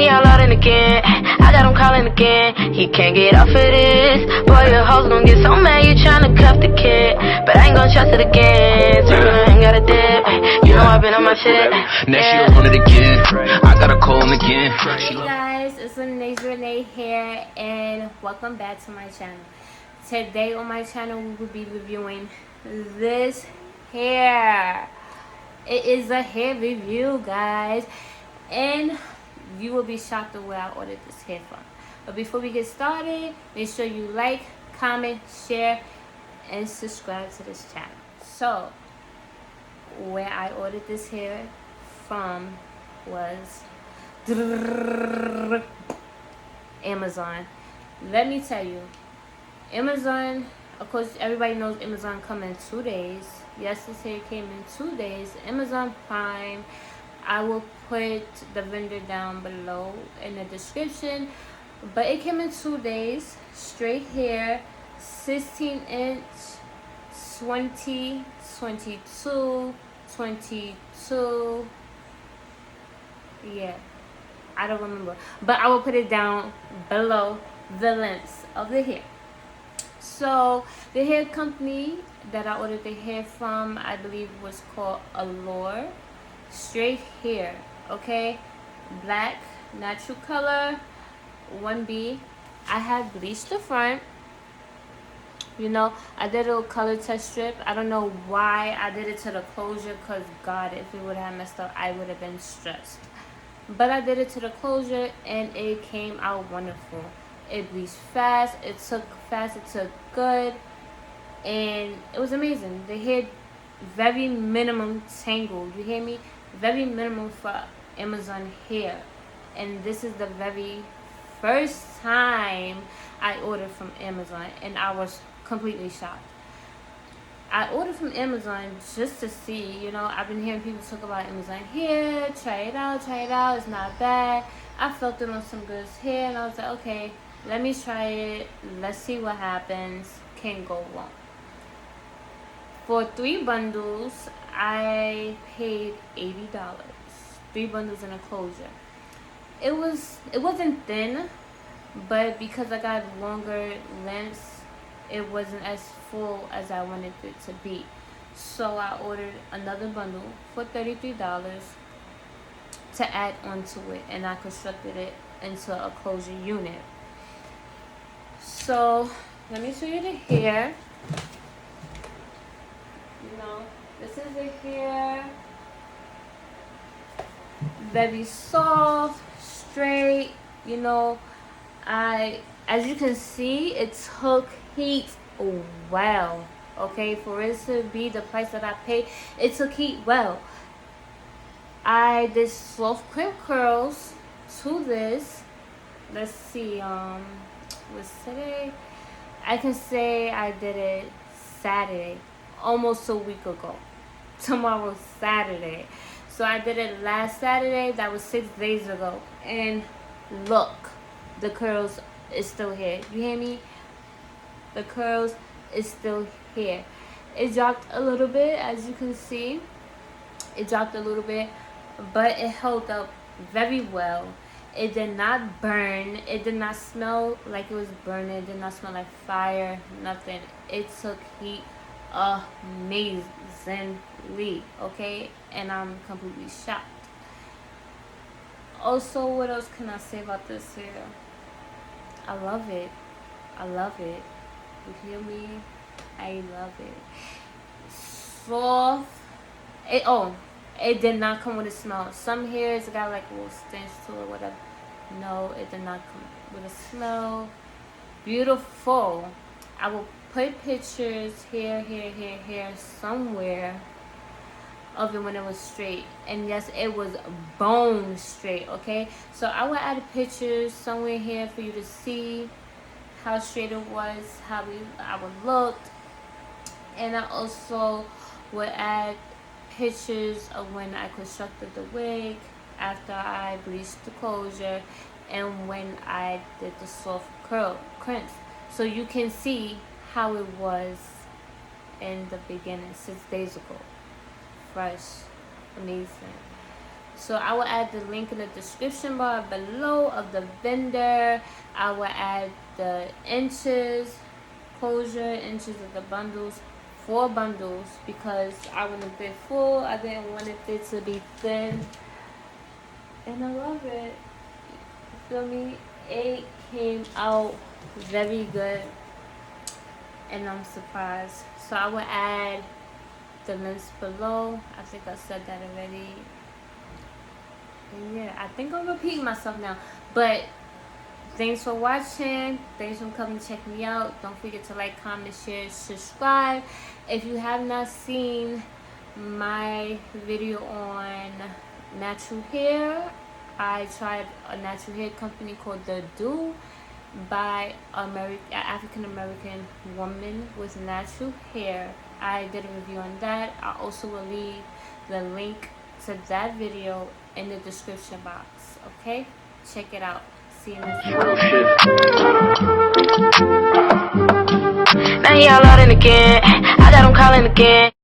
me out loud and again. I got him calling again. He can't get off of this. Boy, your hoes gon' get so mad you tryna cuff the kid. But I ain't gon' trust it again. So I ain't got a dip. You know I've been on my shit. Now she don't want it again. I got a cold again. Hey guys, it's lynasiarenee here, and welcome back to my channel. Today on my channel we will be reviewing this hair. It is a hair review, guys, and you will be shocked at where I ordered this hair from. But before we get started, make sure you like, comment, share, and subscribe to this channel. So where I ordered this hair from was Amazon. Let me tell you, Amazon, of course everybody knows Amazon come in 2 days. Yes, this hair came in 2 days. Amazon Prime. I will put the vendor down below in the description, but it came in 2 days. Straight hair, 16-inch, 20, 22, 22. Yeah, I don't remember, but I will put it down below the lengths of the hair. So the hair company that I ordered the hair from, I believe, was called Allure. Straight hair, okay, black, natural color, 1B. I had bleached the front. You know, I did a little color test strip. I don't know why I did it to the closure, because God, if it would have messed up, I would have been stressed. But I did it to the closure and it came out wonderful. It bleached fast, it took fast, it took good, and it was amazing. The hair very minimum tangled, you hear me? Very minimum for Amazon hair. And this is the very first time I ordered from Amazon, and I was completely shocked. I ordered from Amazon just to see, you know, I've been hearing people talk about Amazon hair, try it out, it's not bad. I felt it on some girl's hair and I was like, okay, let me try it, let's see what happens, can't go wrong. For 3 bundles, I paid $80. 3 bundles in a closure. It wasn't thin, but because I got longer lengths, it wasn't as full as I wanted it to be. So I ordered another bundle for $33 to add onto it, and I constructed it into a closure unit. So let me show you the hair. You know, this is the hair. Very soft, straight, you know. As you can see, it took heat well, okay, for it to be the price that I paid. It took heat well. I did soft crimp curls to this. Let's see, what's today? I can say I did it Saturday, almost a week ago. Tomorrow's Saturday, so I did it last Saturday. That was 6 days ago, and look, the curls is still here. You hear me? The curls is still here. It dropped a little bit, as you can see. It dropped a little bit, but it held up very well. It did not burn. It did not smell like it was burning. It did not smell like fire. Nothing. It took heat amazingly, okay? And I'm completely shocked. Also, what else can I say about this hair? I love it. I love it. You hear me? I love it. Soft. It did not come with a smell. Some hairs got like a little stench to it, whatever. No, it did not come with a smell. Beautiful. I will put pictures here, somewhere of it when it was straight. And yes, it was bone straight, okay? So I will add pictures somewhere here for you to see how straight it was, how I would look. And I also would add pictures of when I constructed the wig, after I bleached the closure, and when I did the soft crimps. So you can see how it was in the beginning, 6 days ago. Fresh, amazing. So I will add the link in the description bar below of the vendor. I will add the inches, closure inches of the bundles, 4 bundles, because I want a bit full. I didn't want it to be thin, and I love it. Feel me? It came out very good, and I'm surprised. So I will add the links below. I think I said that already. And yeah, I think I'm repeating myself now, but thanks for watching. Thanks for coming to check me out. Don't forget to like, comment, share, subscribe. If you have not seen my video on natural hair, I tried a natural hair company called the doux by African American woman with natural hair. I did a review on that. I also will leave the link to that video in the description box. Okay, check it out. See you next time. Now he all out in again. I got him calling again.